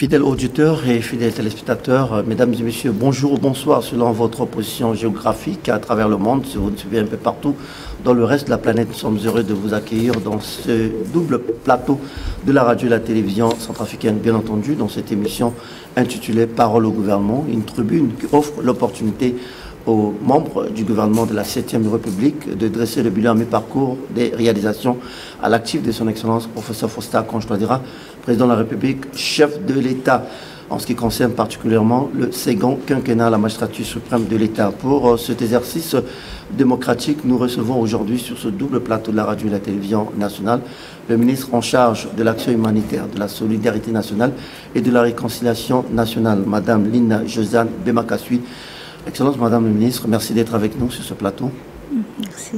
Fidèles auditeurs et fidèles téléspectateurs, mesdames et messieurs, bonjour ou bonsoir selon votre position géographique à travers le monde, si vous nous suivez un peu partout dans le reste de la planète. Nous sommes heureux de vous accueillir dans ce double plateau de la radio et la télévision centrafricaine, bien entendu, dans cette émission intitulée Parole au gouvernement, une tribune qui offre l'opportunité aux membres du gouvernement de la 7e République de dresser le bilan à mi-parcours des réalisations à l'actif de son Excellence, professeur Faustin Archange Touadéra, président de la République, chef de l'État, en ce qui concerne particulièrement le second quinquennat à la magistrature suprême de l'État. Pour cet exercice démocratique, nous recevons aujourd'hui sur ce double plateau de la radio et de la télévision nationale le ministre en charge de l'action humanitaire, de la solidarité nationale et de la réconciliation nationale, Madame Lina Josiane Bemakasui. Excellence Madame le ministre, merci d'être avec nous sur ce plateau. Merci.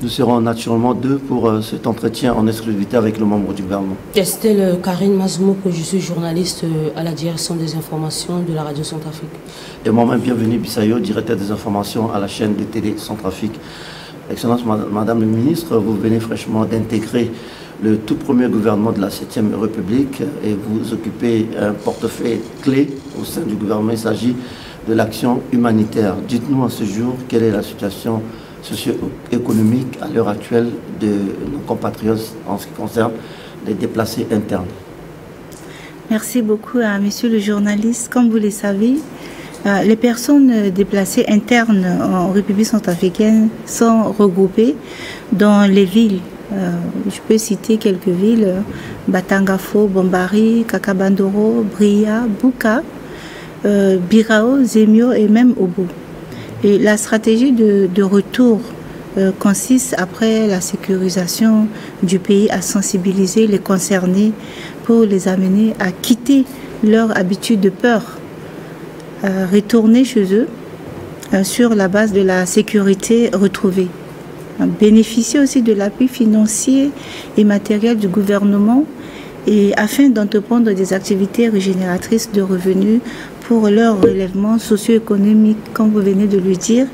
Nous serons naturellement deux pour cet entretien en exclusivité avec le membre du gouvernement. Estelle Karine Mazmouk, je suis journaliste à la direction des informations de la radio Centrafrique. Et moi-même, bienvenue Bissayo, directeur des informations à la chaîne de télé Centrafrique. Excellence Madame le ministre, vous venez fraîchement d'intégrer le tout premier gouvernement de la 7e République et vous occupez un portefeuille clé au sein du gouvernement. Il s'agit de l'action humanitaire. Dites-nous à ce jour quelle est la situation socio-économique à l'heure actuelle de nos compatriotes en ce qui concerne les déplacés internes. Merci beaucoup à monsieur le journaliste. Comme vous le savez, les personnes déplacées internes en République centrafricaine sont regroupées dans les villes. Je peux citer quelques villes: Batangafo, Bombari, Kakabandoro, Bria, Buka, Birao, Zemio et même Obo. Et la stratégie de retour consiste, après la sécurisation du pays, à sensibiliser les concernés pour les amener à quitter leur habitude de peur, à retourner chez eux sur la base de la sécurité retrouvée. Bénéficier aussi de l'appui financier et matériel du gouvernement et afin d'entreprendre des activités régénératrices de revenus pour leur relèvement socio-économique, comme vous venez de le dire,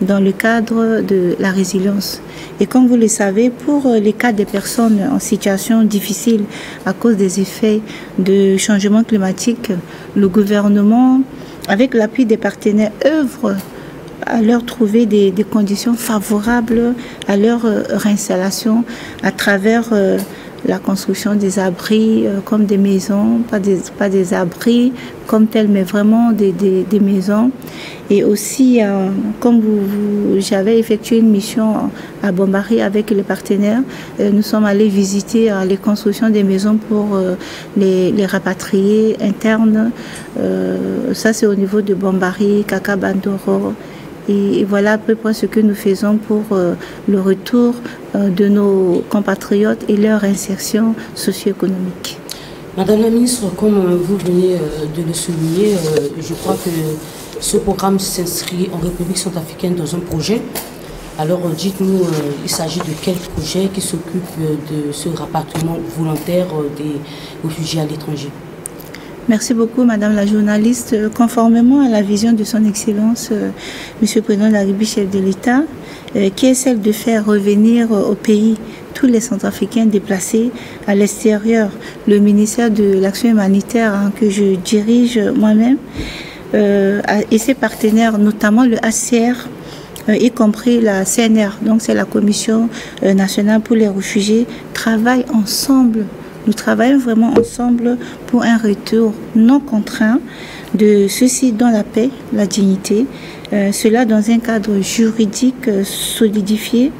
dans le cadre de la résilience. Et comme vous le savez, pour les cas des personnes en situation difficile à cause des effets de changement climatique, le gouvernement, avec l'appui des partenaires, œuvre à leur trouver des conditions favorables à leur réinstallation à travers la construction des abris comme des maisons, pas des abris comme tels, mais vraiment des maisons. Et aussi, comme j'avais effectué une mission à Bombari avec les partenaires, nous sommes allés visiter les constructions des maisons pour les rapatriés internes. Ça, c'est au niveau de Bombari, Kakabandoro. Et voilà à peu près ce que nous faisons pour le retour de nos compatriotes et leur insertion socio-économique. Madame la ministre, comme vous venez de le souligner, je crois que ce programme s'inscrit en République centrafricaine dans un projet. Alors dites-nous, il s'agit de quel projet qui s'occupe de ce rapatriement volontaire des réfugiés à l'étranger? Merci beaucoup, Madame la journaliste. Conformément à la vision de son Excellence, Monsieur le Président de la République, chef de l'État, qui est celle de faire revenir au pays tous les Centrafricains déplacés à l'extérieur, le ministère de l'Action humanitaire que je dirige moi-même et ses partenaires, notamment le HCR, y compris la CNR, donc c'est la Commission nationale pour les réfugiés, travaillent ensemble. Nous travaillons vraiment ensemble pour un retour non contraint de ceux-ci dans la paix, la dignité, cela dans un cadre juridique solidifié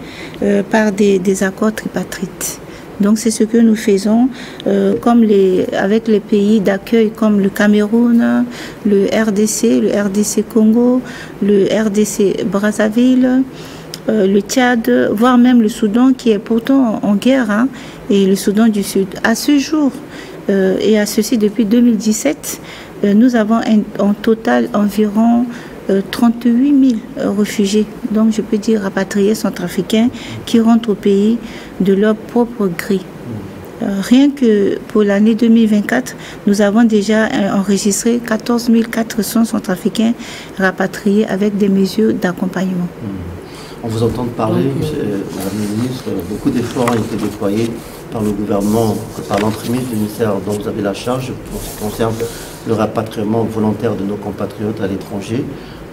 par des accords tripartites. Donc c'est ce que nous faisons avec les pays d'accueil comme le Cameroun, le RDC Congo, le RDC Brazzaville, le Tchad, voire même le Soudan qui est pourtant en guerre, et le Soudan du Sud. À ce jour, et à ceci depuis 2017, nous avons en total environ 38 000 réfugiés, donc je peux dire rapatriés centrafricains, qui rentrent au pays de leur propre gré. Rien que pour l'année 2024, nous avons déjà enregistré 14 400 centrafricains rapatriés avec des mesures d'accompagnement. On vous entend parler, Madame la ministre, beaucoup d'efforts ont été déployés par le gouvernement, par l'entremise du ministère dont vous avez la charge pour ce qui concerne le rapatriement volontaire de nos compatriotes à l'étranger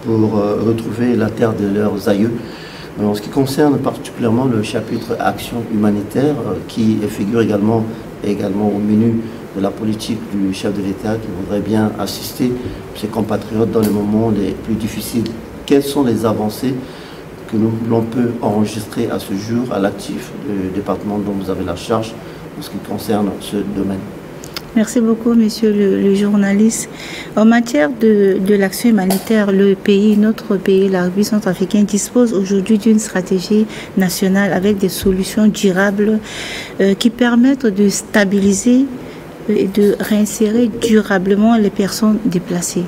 pour retrouver la terre de leurs aïeux. En ce qui concerne particulièrement le chapitre action humanitaire qui figure également au menu de la politique du chef de l'État qui voudrait bien assister ses compatriotes dans les moments les plus difficiles. Quelles sont les avancées que l'on peut enregistrer à ce jour à l'actif du département dont vous avez la charge en ce qui concerne ce domaine? Merci beaucoup, monsieur le journaliste. En matière de l'action humanitaire, notre pays, la République centrafricaine, dispose aujourd'hui d'une stratégie nationale avec des solutions durables qui permettent de stabiliser et de réinsérer durablement les personnes déplacées.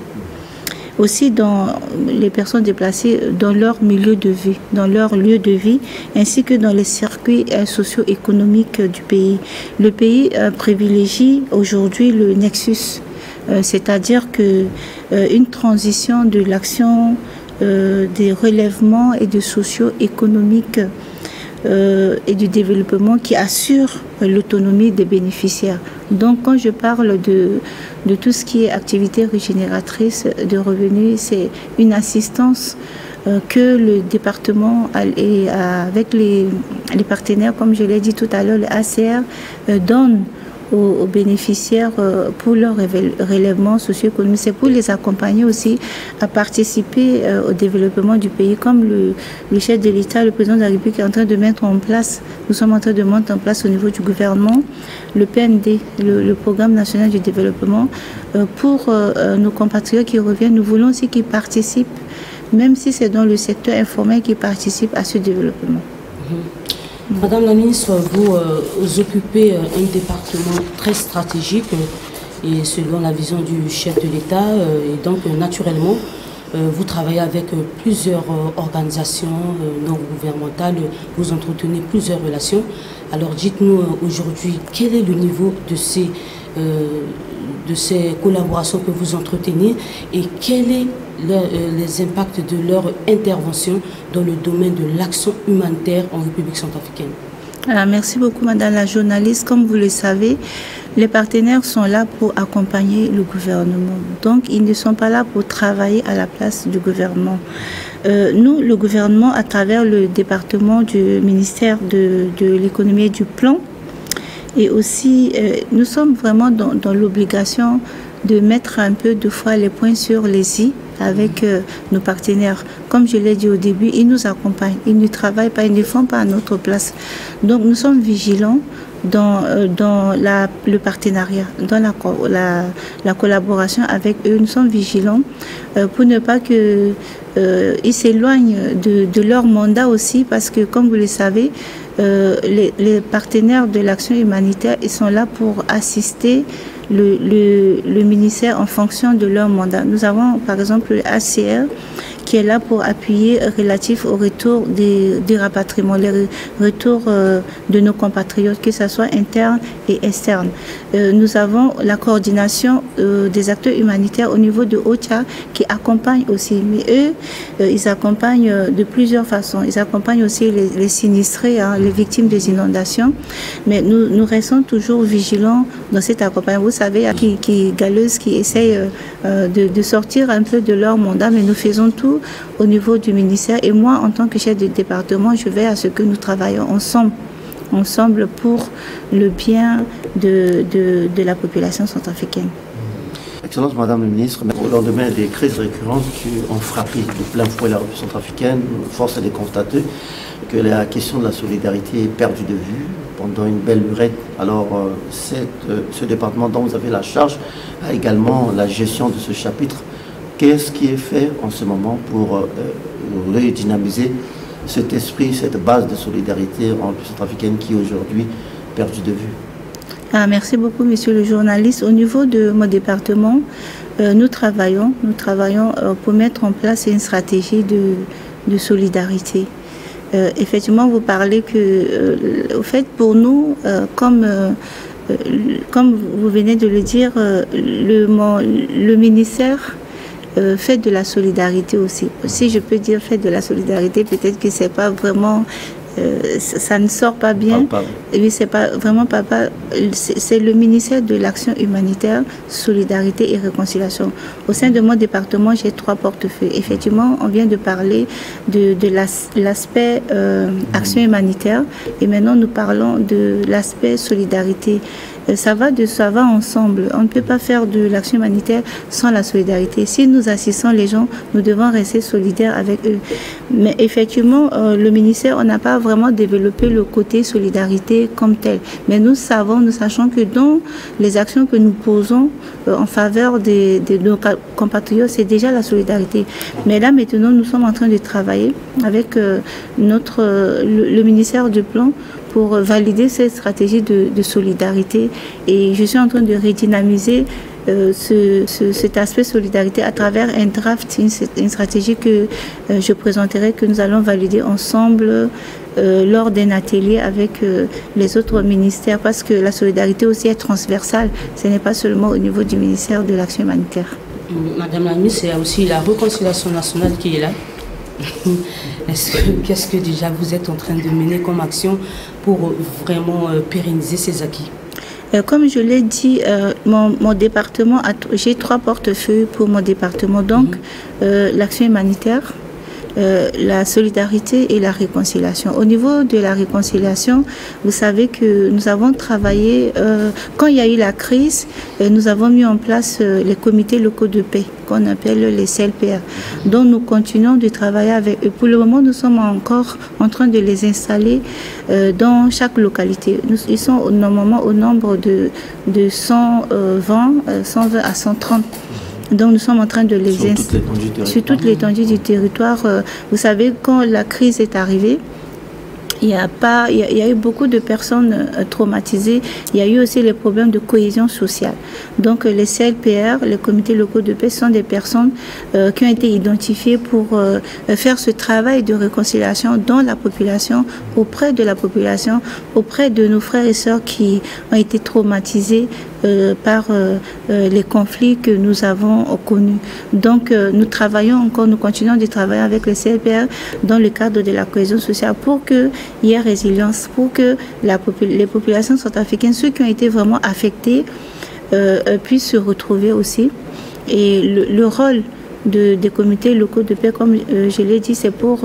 Aussi dans les personnes déplacées dans leur milieu de vie, dans leur lieu de vie, ainsi que dans les circuits socio-économiques du pays. Le pays privilégie aujourd'hui le nexus, c'est-à-dire une transition de l'action des relèvements et de socio-économiques et du développement qui assure l'autonomie des bénéficiaires. Donc quand je parle de tout ce qui est activité régénératrice de revenus, c'est une assistance que le département, avec les partenaires, comme je l'ai dit tout à l'heure, le ACR, donne aux bénéficiaires pour leur relèvement socio-économique. C'est pour les accompagner aussi à participer au développement du pays. Comme le chef de l'État, le président de la République est en train de mettre en place, nous sommes en train de mettre en place au niveau du gouvernement, le PND, le Programme national du développement, pour nos compatriotes qui reviennent. Nous voulons aussi qu'ils participent, même si c'est dans le secteur informel, qu'ils participent à ce développement. Madame la ministre, vous occupez un département très stratégique et selon la vision du chef de l'État, et donc naturellement, vous travaillez avec plusieurs organisations non gouvernementales, vous entretenez plusieurs relations. Alors dites-nous aujourd'hui, quel est le niveau de ces collaborations que vous entretenez et quel est les impacts de leur intervention dans le domaine de l'action humanitaire en République centrafricaine? Alors, merci beaucoup, madame la journaliste. Comme vous le savez, les partenaires sont là pour accompagner le gouvernement. Donc, ils ne sont pas là pour travailler à la place du gouvernement. Nous, le gouvernement, à travers le département du ministère de l'économie et du plan, et aussi, nous sommes vraiment dans l'obligation de mettre un peu de fois les points sur les i avec nos partenaires. Comme je l'ai dit au début, ils nous accompagnent, ils ne travaillent pas, ils ne font pas à notre place. Donc nous sommes vigilants dans le partenariat, dans la collaboration avec eux. Nous sommes vigilants pour ne pas qu'ils s'éloignent de leur mandat aussi, parce que comme vous le savez, les partenaires de l'action humanitaire, ils sont là pour assister le ministère en fonction de leur mandat. Nous avons par exemple le ACR qui est là pour appuyer relatif au retour des rapatriements, les retours de nos compatriotes, que ce soit interne et externe. Nous avons la coordination des acteurs humanitaires au niveau de OCHA qui accompagne aussi. Mais eux, ils accompagnent de plusieurs façons. Ils accompagnent aussi les sinistrés, les victimes des inondations. Mais nous restons toujours vigilants dans cet accompagnement. Vous savez, qui galeuses, qui essayent de sortir un peu de leur mandat, mais nous faisons tout au niveau du ministère. Et moi, en tant que chef de département, je veille à ce que nous travaillons ensemble pour le bien de la population centrafricaine. Excellence, Madame la Ministre, au lendemain des crises récurrentes qui ont frappé de plein fouet la République centrafricaine, force est de constater que la question de la solidarité est perdue de vue pendant une belle lurette. Alors, ce département dont vous avez la charge a également la gestion de ce chapitre. Qu'est-ce qui est fait en ce moment pour redynamiser cet esprit, cette base de solidarité en République centrafricaine qui est aujourd'hui perdue de vue? Merci beaucoup, monsieur le journaliste. Au niveau de mon département, nous travaillons pour mettre en place une stratégie de solidarité. Effectivement, vous parlez que, au fait, pour nous, comme vous venez de le dire, le ministère fait de la solidarité aussi. Si je peux dire fait de la solidarité, peut-être que c'est pas vraiment ça ne sort pas bien. Oui, c'est pas vraiment papa. C'est le ministère de l'Action humanitaire, Solidarité et Réconciliation. Au sein de mon département, j'ai 3 portefeuilles. Effectivement, on vient de parler de l'aspect action humanitaire et maintenant nous parlons de l'aspect solidarité. Ça va ensemble. On ne peut pas faire de l'action humanitaire sans la solidarité. Si nous assistons les gens, nous devons rester solidaires avec eux. Mais effectivement, le ministère, on n'a pas vraiment développé le côté solidarité comme tel. Mais nous sachons que dans les actions que nous posons en faveur de nos compatriotes, c'est déjà la solidarité. Mais là, maintenant, nous sommes en train de travailler avec le ministère du Plan pour valider cette stratégie de solidarité. Et je suis en train de redynamiser cet aspect solidarité à travers un draft, une stratégie que je présenterai, que nous allons valider ensemble lors d'un atelier avec les autres ministères, parce que la solidarité aussi est transversale. Ce n'est pas seulement au niveau du ministère de l'Action humanitaire. Madame la ministre, il y a aussi la réconciliation nationale qui est là. Qu'est-ce que déjà vous êtes en train de mener comme action pour vraiment pérenniser ces acquis? Comme je l'ai dit, mon département, j'ai 3 portefeuilles pour mon département. Donc, l'action humanitaire, la solidarité et la réconciliation. Au niveau de la réconciliation, vous savez que nous avons travaillé, quand il y a eu la crise, nous avons mis en place les comités locaux de paix, qu'on appelle les CLPR, dont nous continuons de travailler avec eux. Pour le moment, nous sommes encore en train de les installer dans chaque localité. Ils sont normalement au nombre de 120 à 130. Donc nous sommes en train de les installer sur toute l'étendue du territoire. Vous savez, quand la crise est arrivée, il y a eu beaucoup de personnes traumatisées. Il y a eu aussi les problèmes de cohésion sociale. Donc les CLPR, les comités locaux de paix, sont des personnes qui ont été identifiées pour faire ce travail de réconciliation dans la population, auprès de la population, auprès de nos frères et sœurs qui ont été traumatisés par les conflits que nous avons connus. Donc nous continuons de travailler avec les CLPR dans le cadre de la cohésion sociale pour qu'il y ait résilience, pour que les populations centrafricaines, ceux qui ont été vraiment affectés, puissent se retrouver aussi. Et le rôle des comités locaux de paix, comme je l'ai dit, c'est pour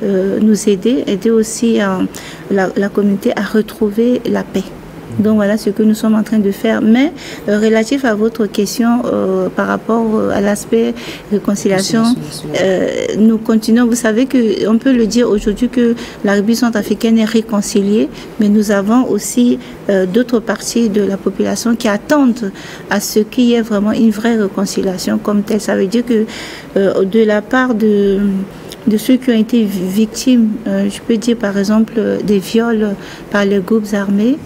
nous aider aussi la communauté à retrouver la paix. Donc voilà ce que nous sommes en train de faire. Mais relatif à votre question par rapport à l'aspect réconciliation, nous continuons. Vous savez qu'on peut le dire aujourd'hui que la République centrafricaine est réconciliée, mais nous avons aussi d'autres parties de la population qui attendent à ce qu'il y ait vraiment une vraie réconciliation comme telle. Ça veut dire que de la part de ceux qui ont été victimes, je peux dire par exemple des viols par les groupes armés,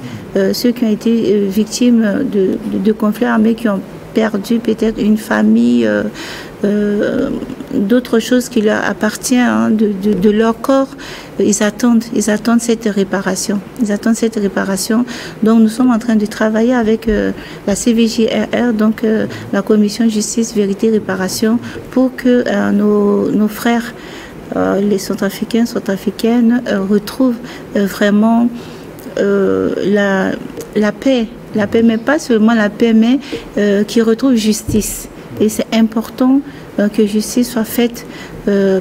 ceux qui ont été victimes de conflits armés, qui ont perdu peut-être une famille, d'autres choses qui leur appartiennent de leur corps, ils attendent cette réparation. Ils attendent cette réparation. Donc nous sommes en train de travailler avec la CVJRR, donc la Commission Justice, Vérité, Réparation, pour que nos frères, les centrafricaines retrouvent vraiment la paix, mais pas seulement la paix, mais qui retrouve justice. Et c'est important que justice soit faite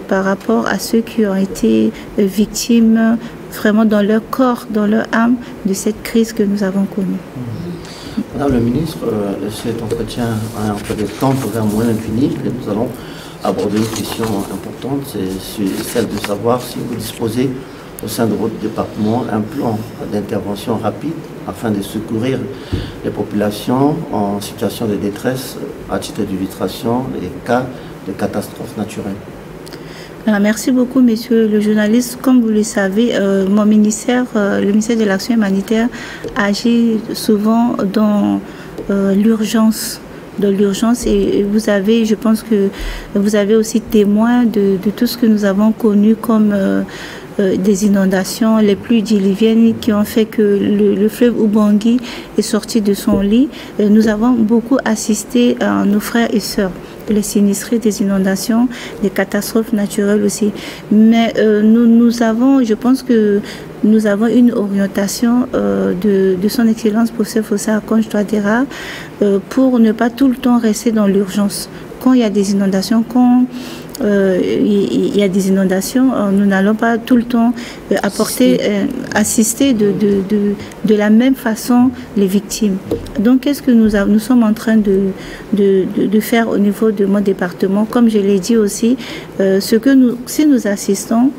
par rapport à ceux qui ont été victimes vraiment dans leur corps, dans leur âme, de cette crise que nous avons connue. Madame la ministre, cet entretien a un peu de temps pour un moyen infini, et nous allons aborder une question importante, c'est celle de savoir si vous disposez au sein de votre département un plan d'intervention rapide afin de secourir les populations en situation de détresse à titre d'illustration des cas de catastrophes naturelles. Alors, merci beaucoup, monsieur le journaliste. Comme vous le savez, mon ministère, le ministère de l'Action humanitaire, agit souvent dans l'urgence. Et vous avez, je pense que vous avez aussi témoin de tout ce que nous avons connu comme des inondations les plus diluviennes qui ont fait que le fleuve Ubangui est sorti de son lit. Nous avons beaucoup assisté à nos frères et sœurs. les sinistrés des inondations, des catastrophes naturelles aussi. Mais nous avons, je pense que nous avons une orientation de son Excellence professeur Fossé Akonje Touadéra pour ne pas tout le temps rester dans l'urgence. Quand il y a des inondations, nous n'allons pas tout le temps assister de la même façon les victimes. Donc, qu'est-ce que nous sommes en train de faire au niveau de mon département? Comme je l'ai dit aussi, si nous assistons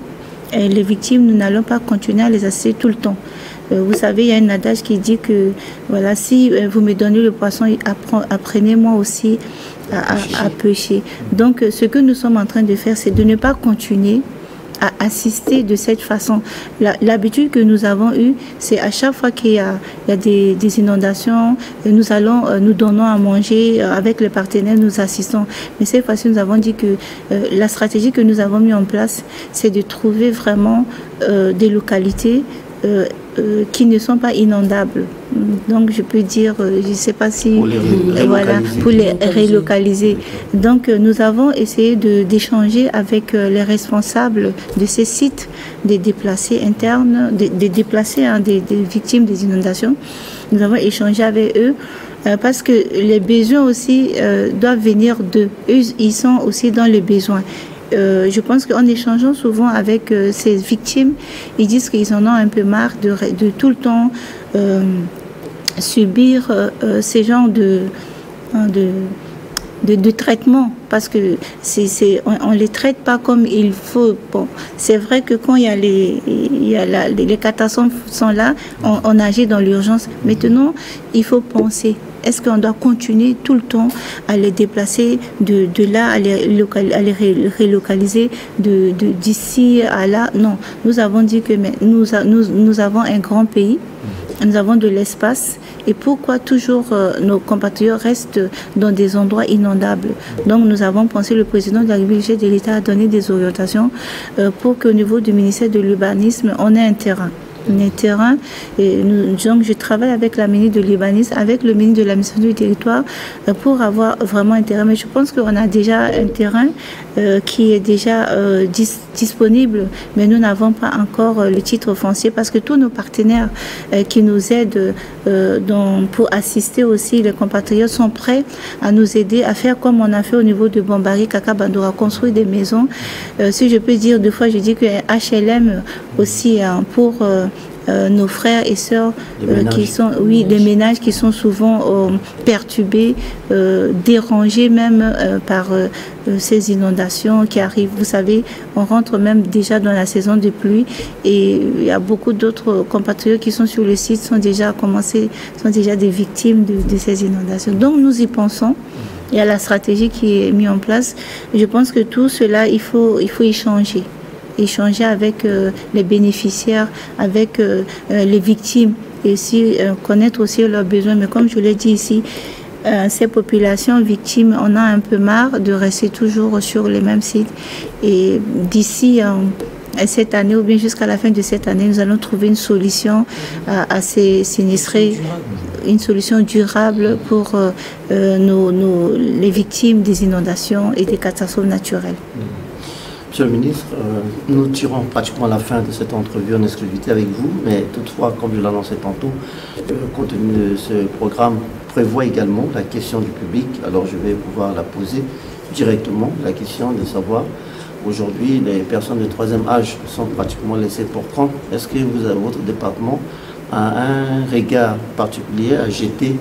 les victimes, nous n'allons pas continuer à les assister tout le temps. Vous savez, il y a un adage qui dit que voilà, si vous me donnez le poisson, apprenez-moi aussi à pêcher. Donc, ce que nous sommes en train de faire, c'est de ne pas continuer à assister de cette façon. L'habitude que nous avons eue, c'est à chaque fois qu'il y a des inondations, nous donnons à manger avec les partenaires, nous assistons. Mais cette fois-ci, nous avons dit que la stratégie que nous avons mise en place, c'est de trouver vraiment des localités qui ne sont pas inondables. Donc, je peux dire, je ne sais pas si... Pour les relocaliser. Donc, nous avons essayé d'échanger avec les responsables de ces sites, des déplacés internes, des déplacés, des victimes des inondations. Nous avons échangé avec eux parce que les besoins aussi doivent venir d'eux. Eux, ils sont aussi dans les besoins. Je pense qu'en échangeant souvent avec ces victimes, ils disent qu'ils en ont un peu marre de tout le temps subir ces genres de traitement, parce que on les traite pas comme il faut. Bon, c'est vrai que quand les catastrophes sont là, on agit dans l'urgence. Maintenant, il faut penser. Est-ce qu'on doit continuer tout le temps à les déplacer de là, à les relocaliser d'ici à là? Non, nous avons dit que nous avons un grand pays, nous avons de l'espace. Et pourquoi toujours nos compatriotes restent dans des endroits inondables? Donc nous avons pensé, le président de la République de l'État a donné des orientations pour qu'au niveau du ministère de l'Urbanisme, on ait un terrain. Donc je travaille avec la ministre de l'Urbanisme, avec le ministre de l'Administration du Territoire pour avoir vraiment un terrain. Mais je pense qu'on a déjà un terrain qui est déjà disponible, mais nous n'avons pas encore le titre foncier, parce que tous nos partenaires qui nous aident pour assister aussi les compatriotes sont prêts à nous aider à faire comme on a fait au niveau de Bombari, Kaka Bandoura, construire des maisons. Si je peux dire, deux fois je dis que HLM aussi pour nos frères et sœurs qui sont, des ménages qui sont souvent perturbés, dérangés même par ces inondations qui arrivent. Vous savez, on rentre même déjà dans la saison de pluie et il y a beaucoup d'autres compatriotes qui sont sur le site, sont déjà des victimes de ces inondations. Donc nous y pensons. Il y a la stratégie qui est mise en place. Je pense que tout cela, il faut échanger avec les bénéficiaires, avec les victimes, et aussi connaître aussi leurs besoins. Mais comme je l'ai dit ici, ces populations victimes, on a un peu marre de rester toujours sur les mêmes sites. Et d'ici cette année, ou bien jusqu'à la fin de cette année, nous allons trouver une solution à ces sinistrés, une solution durable pour les victimes des inondations et des catastrophes naturelles. Monsieur le ministre, nous tirons pratiquement la fin de cette entrevue en exclusivité avec vous, mais toutefois, comme je l'annonçais tantôt, compte tenu de ce programme prévoit également la question du public. Alors je vais pouvoir la poser directement, la question de savoir, aujourd'hui, les personnes de troisième âge sont pratiquement laissées pour compte. Est-ce que votre département a un regard particulier à jeter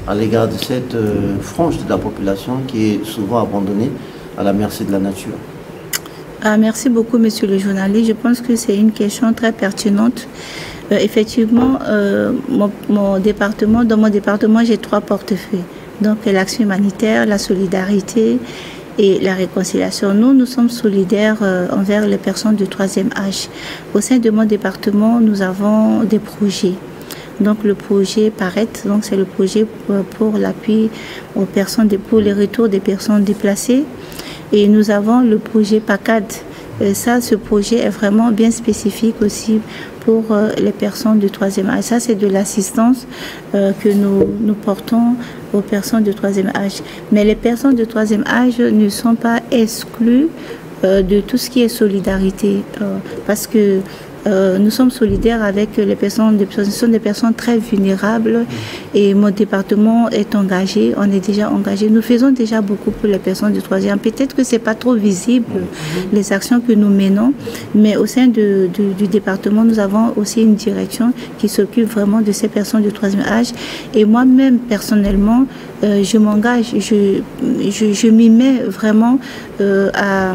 à l'égard de cette frange de la population qui est souvent abandonnée à la merci de la nature? Merci beaucoup, monsieur le journaliste. Je pense que c'est une question très pertinente. Effectivement, dans mon département, j'ai 3 portefeuilles. Donc, l'action humanitaire, la solidarité et la réconciliation. Nous sommes solidaires envers les personnes de troisième âge. Au sein de mon département, nous avons des projets. Donc le projet PARET, donc c'est le projet pour l'appui aux personnes, pour les retours des personnes déplacées. Et nous avons le projet PACAD. Ce projet est vraiment bien spécifique aussi pour les personnes de troisième âge. Ça, c'est de l'assistance que nous portons aux personnes de troisième âge. Mais les personnes de troisième âge ne sont pas exclues de tout ce qui est solidarité, parce que nous sommes solidaires avec les personnes, ce sont des personnes très vulnérables et mon département est engagé, on est déjà engagé. Nous faisons déjà beaucoup pour les personnes de troisième. Peut-être que ce n'est pas trop visible les actions que nous menons, mais au sein du département, nous avons aussi une direction qui s'occupe vraiment de ces personnes de troisième âge. Et moi-même, personnellement, je m'engage, je m'y mets vraiment à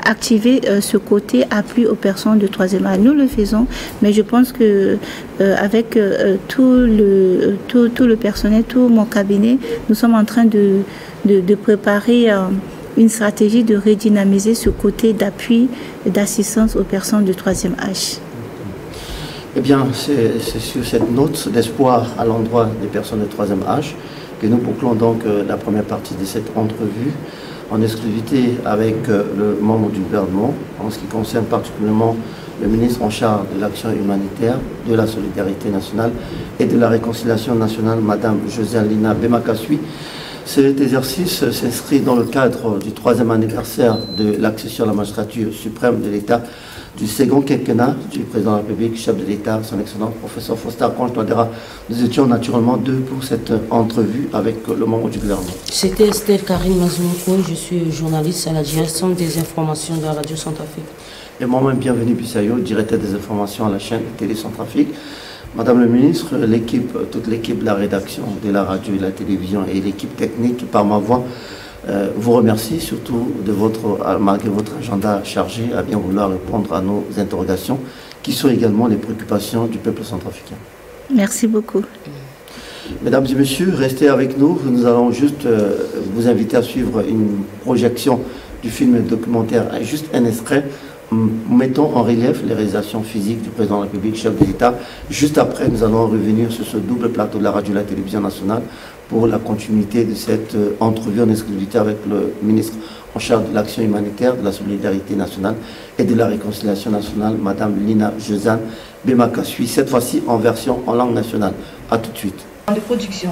activer ce côté appui aux personnes de troisième âge. Nous le faisons, mais je pense que avec tout le personnel, tout mon cabinet, nous sommes en train de préparer une stratégie de redynamiser ce côté d'appui et d'assistance aux personnes de troisième âge. Eh bien, c'est sur cette note d'espoir à l'endroit des personnes de troisième âge que nous bouclons donc la première partie de cette entrevue en exclusivité avec le membre du gouvernement, en ce qui concerne particulièrement le ministre en charge de l'action humanitaire, de la solidarité nationale et de la réconciliation nationale, Madame Josiane Bemakasui. Cet exercice s'inscrit dans le cadre du 3e anniversaire de l'accession à la magistrature suprême de l'État du second quinquennat du président de la République, chef de l'État, son excellent professeur Faustin Archange-Touadéra. Nous étions naturellement deux pour cette entrevue avec le membre du gouvernement. C'était Estelle Karine Mazouko, je suis journaliste à la direction des informations de la radio Centrafrique. Et moi-même, bienvenue Bissayo, directeur des informations à la chaîne Télé Centrafrique. Madame le ministre, toute l'équipe de la rédaction de la radio et de la télévision et l'équipe technique par ma voix vous remercie surtout malgré votre agenda chargé à bien vouloir répondre à nos interrogations qui sont également les préoccupations du peuple centrafricain. Merci beaucoup. Mesdames et messieurs, restez avec nous. Nous allons juste vous inviter à suivre une projection du film documentaire, juste un extrait. Mettons en relief les réalisations physiques du président de la République, chef de l'État. Juste après, nous allons revenir sur ce double plateau de la radio et de la télévision nationale pour la continuité de cette entrevue en exclusivité avec le ministre en charge de l'action humanitaire, de la solidarité nationale et de la réconciliation nationale, Madame Josiane Bemakasui, cette fois-ci en version en langue nationale. A tout de suite. De production,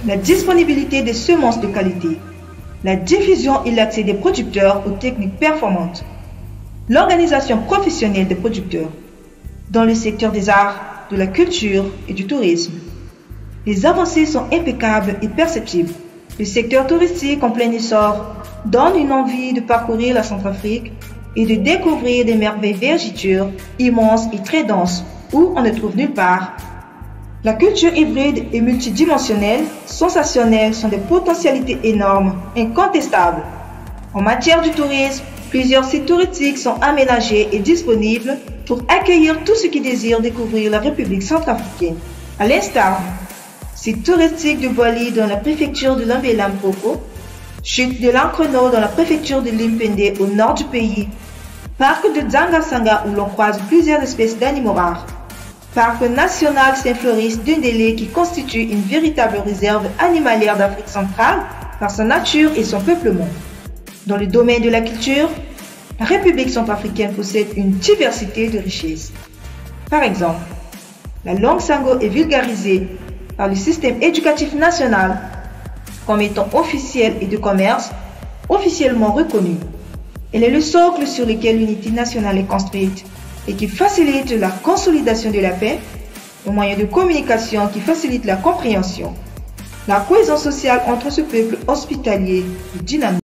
la disponibilité des semences de qualité, la diffusion et l'accès des producteurs aux techniques performantes, l'organisation professionnelle des producteurs dans le secteur des arts, de la culture et du tourisme. Les avancées sont impeccables et perceptibles. Le secteur touristique en plein essor donne une envie de parcourir la Centrafrique et de découvrir des merveilles vergitures immenses et très denses où on ne trouve nulle part. La culture hybride et multidimensionnelle, sensationnelle, sont des potentialités énormes, incontestables. En matière du tourisme, plusieurs sites touristiques sont aménagés et disponibles pour accueillir tous ceux qui désirent découvrir la République centrafricaine. À l'instar, site touristique de Boali dans la préfecture de Lambé-Lamproko, chute de l'Ancreno dans la préfecture de Limpende au nord du pays, parc de Dzanga-Sanga où l'on croise plusieurs espèces d'animaux rares, parc national Saint-Floris d'Undélé qui constitue une véritable réserve animalière d'Afrique centrale par sa nature et son peuplement. Dans le domaine de la culture, la République centrafricaine possède une diversité de richesses. Par exemple, la langue sango est vulgarisée par le système éducatif national comme étant officielle et de commerce officiellement reconnue. Elle est le socle sur lequel l'unité nationale est construite et qui facilite la consolidation de la paix, un moyen de communication qui facilite la compréhension, la cohésion sociale entre ce peuple hospitalier et dynamique.